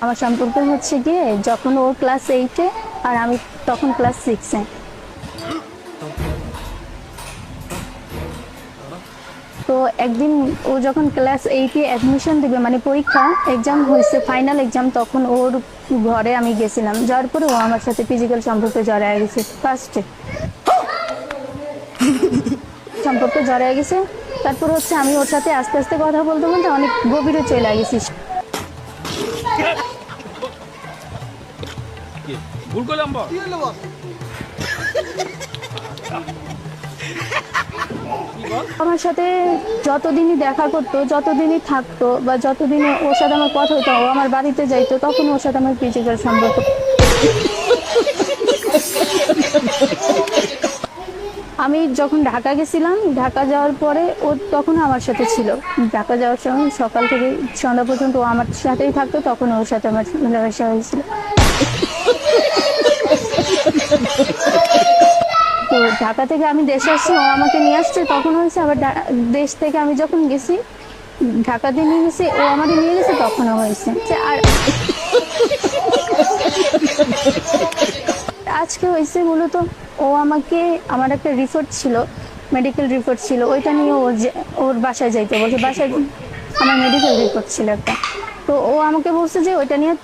আমার সম্পর্ক হচ্ছে গিয়ে যখন ও ক্লাস 8-এ আর আমি তখন ক্লাস 6-এ। তো একদিন ও যখন ক্লাস 8-এ অ্যাডমিশন দিবে মানে পরীক্ষা এক্সাম হয়েছে, ফাইনাল এক্সাম, তখন ওর ঘরে আমি গেছিলাম। যাওয়ার পরে ও আমার সাথে ফিজিক্যাল সম্পর্কে জড়ায় গেছে। ফার্স্টে সম্পর্কে জড়ায় গেছে, তারপর হচ্ছে আমি ওর সাথে আস্তে আস্তে কথা বলতে বলতে অনেক গভীরে চলে গেছি। ভুল করলাম বল। আমার সাথে যতদিনই দেখা করতো, যতদিনই থাকতো বা যতদিনে ওর সাথে আমার কথা হতো, ও আমার বাড়িতে যাইতো, তখন ওর সাথে আমার ফিজিক্যাল সম্পর্ক। আমি যখন ঢাকা গেছিলাম, ঢাকা যাওয়ার পরে ও তখন আমার সাথে ছিল। ঢাকা যাওয়ার সময় সকাল থেকে সন্ধ্যা পর্যন্ত ও আমার সাথেই থাকতো, তখন ওর সাথে আমার মেলামেশা হয়েছিল। তো ঢাকা থেকে আমি দেশে আসছি, ও আমাকে নিয়ে আসছে, তখন হয়েছে। আবার দেশ থেকে আমি যখন গেছি, ঢাকাতে নিয়ে গেছি, ও আমাকে নিয়ে গেছে, তখনও হয়েছে। আর আজকে হয়েছে মূলত ও আমাকে, আমার একটা রিপোর্ট ছিল, মেডিকেল রিপোর্ট ছিল, ওইটা নিয়ে ওর বাসায় যাইতে বলছে। বাসায় আমার মেডিকেল রিপোর্ট ছিল একটা, তো ও আমাকে বলছে যে ওইটা নিয়ে